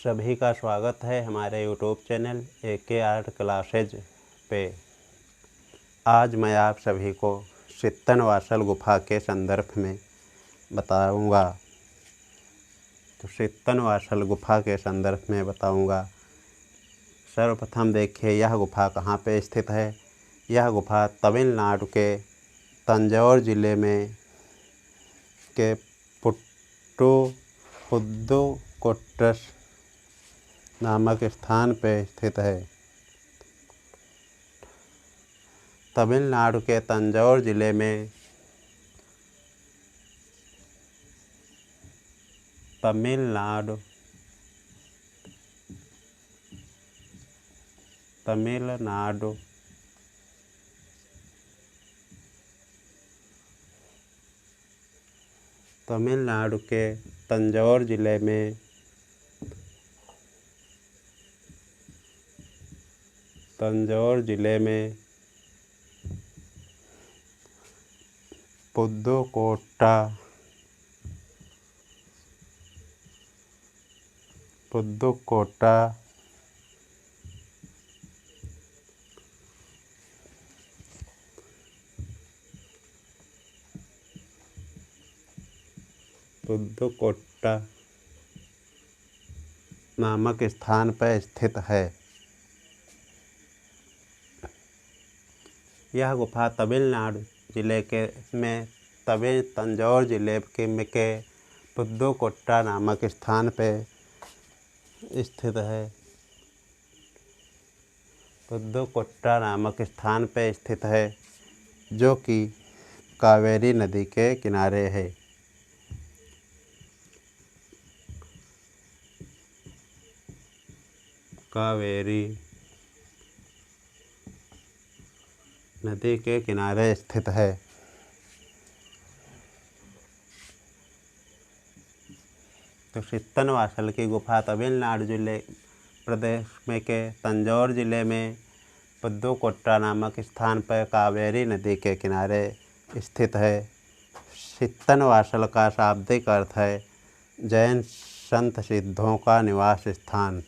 सभी का स्वागत है हमारे YouTube channel AK art classes पे। आज मैं आप सभी को सित्तनवासल गुफा के संदर्भ में बताऊंगा। तो सित्तनवासल गुफा के संदर्भ में बताऊंगा। सर्वप्रथम देखिए यह गुफा कहाँ पे स्थित है। यह गुफा तमिलनाडु के तंजौर जिले में के पुदुकोट्टई नामक स्थान पर स्थित है। तमिलनाडु के तंजौर जिले में तमिलनाडु के तंजौर जिले में पुदुकोट्टई नामक स्थान पर स्थित है। यह गुफा तमिलनाडु जिले में तंजौर जिले के पुदुकोट्टई नामक स्थान पर स्थित है। पुदुकोट्टई नामक स्थान पर स्थित है, जो कि कावेरी नदी के किनारे है। कावेरी नदी के किनारे स्थित है। तो सित्तनवासल की गुफा तमिलनाडु प्रदेश में के तंजौर जिले में पुदुकोट्टई नामक स्थान पर कावेरी नदी के किनारे स्थित है। सित्तनवासल का शाब्दिक अर्थ है जैन संत सिद्धों का निवास स्थान।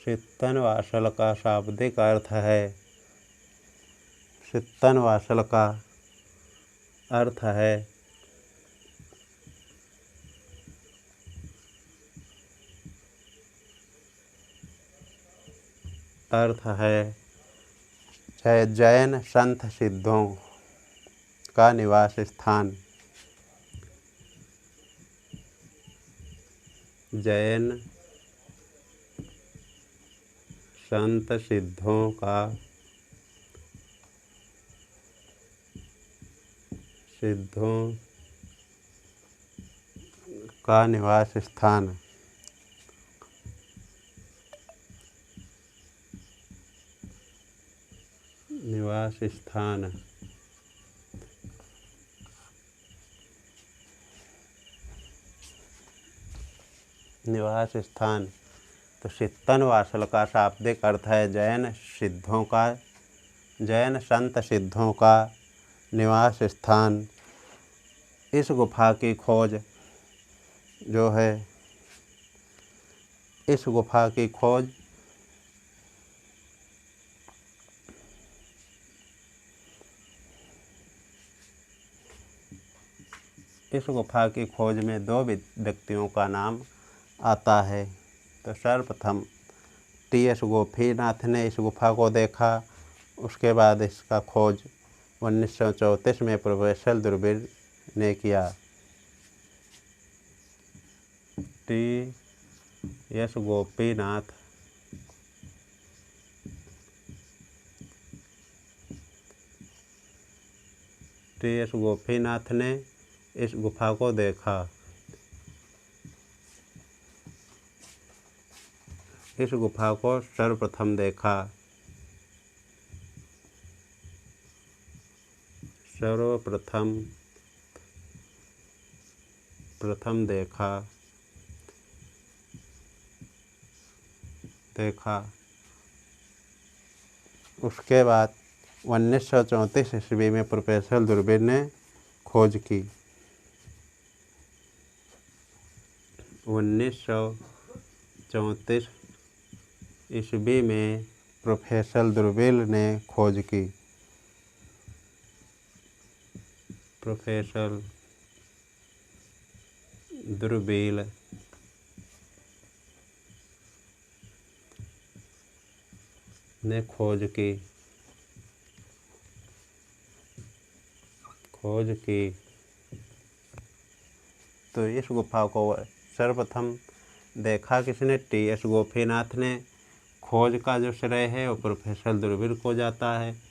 सित्तनवासल का शाब्दिक अर्थ है जैन संत सिद्धों का निवास स्थान। जैन संत सिद्धों का निवास स्थान। निवास स्थान। तो सित्तनवासल का शाब्दिक अर्थ है जैन संत सिद्धों का निवास स्थान। इस गुफा की खोज में दो व्यक्तियों का नाम आता है। तो सर्वप्रथम TS गोपीनाथ ने इस गुफा को देखा। उसके बाद इसका खोज 1934 में प्रोफेसर दूरबीन ने किया। TS गोपीनाथ ने इस गुफा को देखा। इस गुफा को सर्वप्रथम देखा। उसके बाद 1934 ईस्वी में प्रोफेसर दूरबीन ने खोज की। 1934 ईस्वी में प्रोफेसर दूरबीन ने खोज की। प्रोफेसर दूरबीन ने खोज की तो इस गुफा को सर्वप्रथम देखा किसने? टी.एस. गोपीनाथ ने। खोज का जो श्रेय है वो प्रोफेसर दूरबीन को जाता है।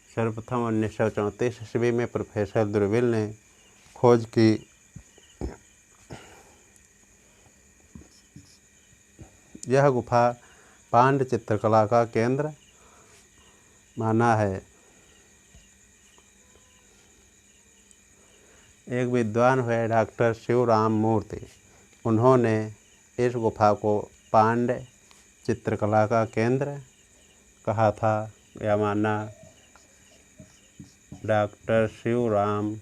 सर्वप्रथम 1934 ईस्वी में प्रोफेसर दूरबीन ने खोज की। यह गुफा पांड्य चित्रकला का केंद्र माना है। एक विद्वान हुए डॉक्टर शिवराम मूर्ति, उन्होंने इस गुफा को पांड्य चित्रकला का केंद्र कहा था या माना। डॉक्टर शिवराम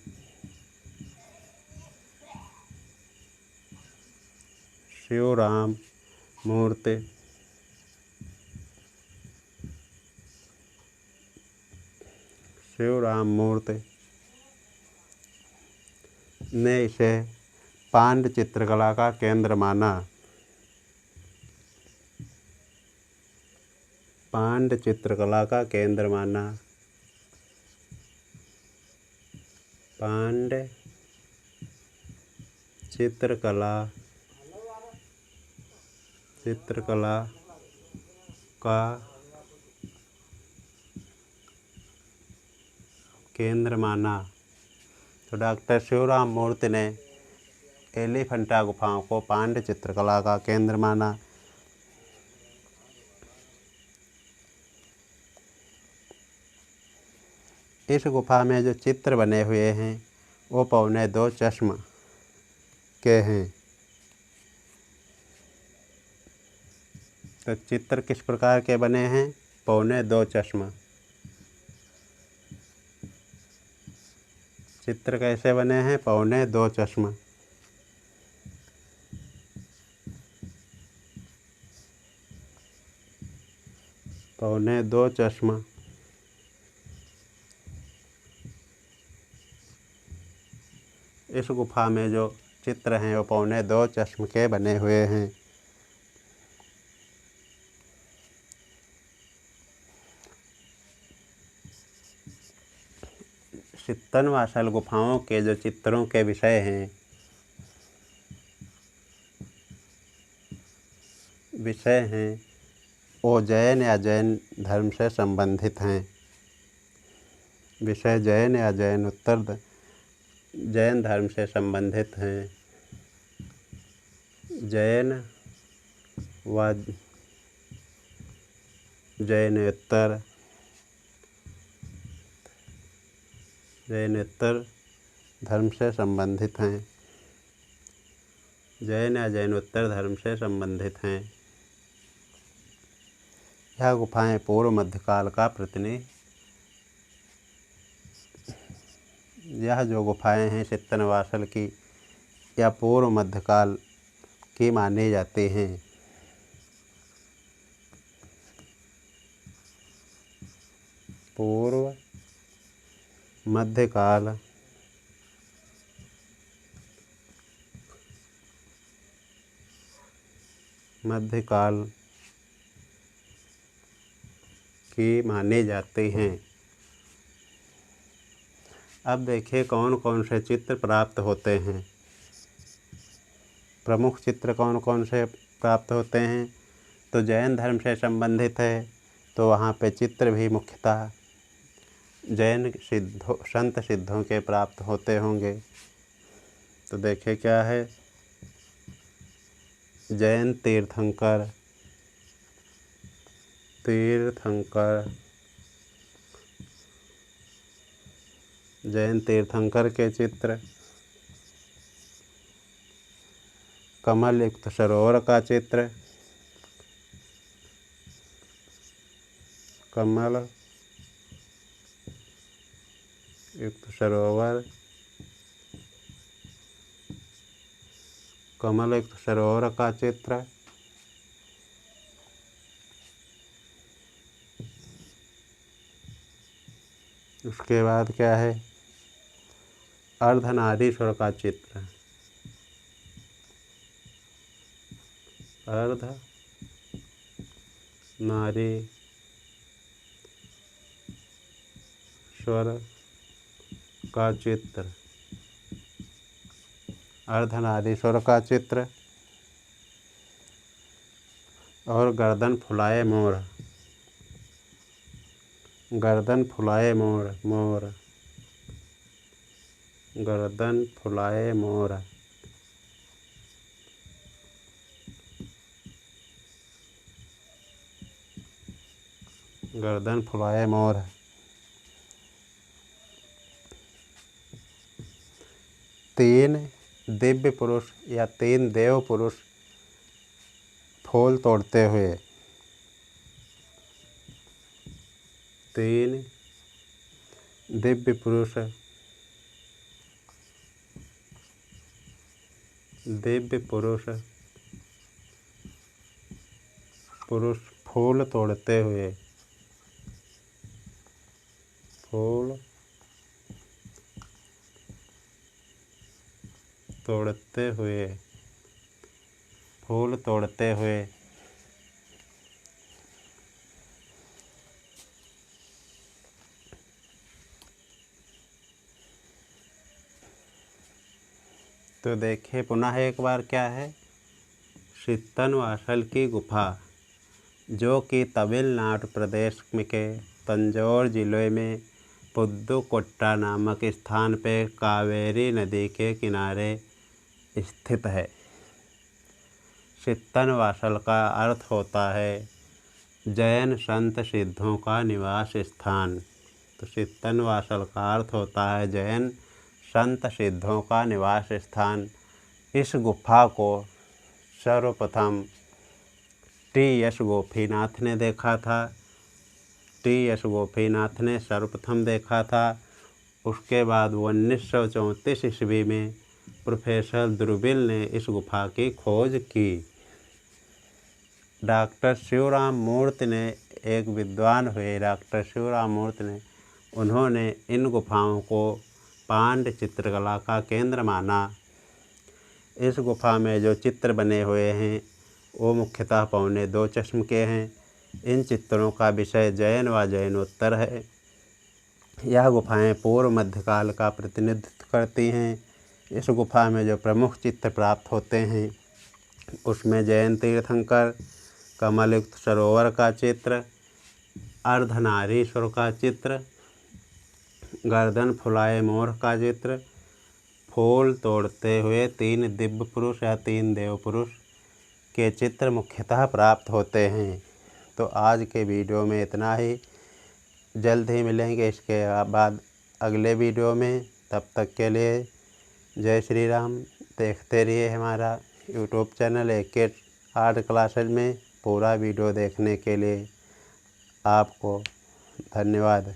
मूर्ति ने इसे पांड्य चित्रकला का केंद्र माना। पांड्य चित्रकला का केंद्र माना। पांड्य चित्रकला का केंद्र माना। तो डॉक्टर शिवराम मूर्ति ने एलिफेंटा गुफाओं को पांड्य चित्रकला का केंद्र माना। इस गुफा में जो चित्र बने हुए हैं वो 2.25 चश्म के हैं। तो चित्र किस प्रकार के बने हैं? 2.25 चश्म। चित्र कैसे बने हैं? 2.25 चश्म। पौने दो चश्मा। इस गुफा में जो चित्र हैं वो 2.25 चश्म के बने हुए हैं। चित्तनवासल गुफाओं के जो चित्रों के विषय हैं, वो जैन या जैन धर्म से संबंधित हैं। विषय जैन या जैन धर्म से संबंधित हैं। जैन व जैनोत्तर धर्म से संबंधित हैं। जैन या जैनोत्तर धर्म से संबंधित हैं। यह गुफाएं पूर्व मध्यकाल का यह जो गुफाएं हैं चित्तनवासल की, यह पूर्व मध्यकाल की मानी जाती हैं। पूर्व मध्यकाल की मानी जाती हैं। अब देखिए कौन कौन से चित्र प्राप्त होते हैं। प्रमुख चित्र कौन कौन से प्राप्त होते हैं? तो जैन धर्म से संबंधित है तो वहाँ पे चित्र भी मुख्यतः जैन संत सिद्धों के प्राप्त होते होंगे। तो देखिए क्या है, जैन तीर्थंकर जैन तीर्थंकर के चित्र, कमल युक्त सरोवर का चित्र, कमल युक्त सरोवर, कमल युक्त सरोवर का चित्र, उसके बाद क्या है, अर्धनारीश्वर का चित्र, अर्धनारीश्वर का चित्र, अर्धनारीश्वर का चित्र और गर्दन फुलाए मोर, गर्दन फुलाए मोर, मोर, गर्दन फुलाए मोर, गर्दन फुलाए मोर। तीन दिव्य पुरुष या तीन देव पुरुष फूल तोड़ते हुए, तीन दिव्य पुरुष, दिव्य पुरुष, पुरुष फूल तोड़ते हुए, फूल तोड़ते हुए, फूल तोड़ते हुए, तो देखिए पुनः एक बार क्या है, सित्तनवासल की गुफा, जो कि तमिलनाडु प्रदेश के तंजौर जिले में पुदुकोट्टा नामक स्थान पर कावेरी नदी के किनारे स्थित है। सित्तनवासल का अर्थ होता है जैन संत सिद्धों का निवास स्थान। तो सित्तनवासल का अर्थ होता है जैन संत सिद्धों का निवास स्थान। इस गुफा को सर्वप्रथम टी.एस. गोपीनाथ ने देखा था, टी.एस. गोपीनाथ ने सर्वप्रथम देखा था। उसके बाद 1934 ईस्वी में प्रोफेसर दुर्बिल ने इस गुफा की खोज की। डॉक्टर शिवराम मूर्ति ने, एक विद्वान हुए डॉक्टर शिवराम मूर्ति ने, उन्होंने इन गुफाओं को पांड्य चित्रकला का केंद्र माना। इस गुफा में जो चित्र बने हुए हैं वो मुख्यतः 2.25 चश्म के हैं। इन चित्रों का विषय जैन व जैनोत्तर है। यह गुफाएं पूर्व मध्यकाल का प्रतिनिधित्व करती हैं। इस गुफा में जो प्रमुख चित्र प्राप्त होते हैं उसमें जैन तीर्थंकर, कमलयुक्त सरोवर का चित्र, अर्धनारीश्वर का चित्र, गर्दन फुलाए मोर का चित्र, फूल तोड़ते हुए 3 दिव्य पुरुष या 3 देव पुरुष के चित्र मुख्यतः प्राप्त होते हैं। तो आज के वीडियो में इतना ही। जल्द ही मिलेंगे इसके बाद अगले वीडियो में। तब तक के लिए जय श्री राम। देखते रहिए हमारा YouTube channel AK art classes में। पूरा वीडियो देखने के लिए आपको धन्यवाद।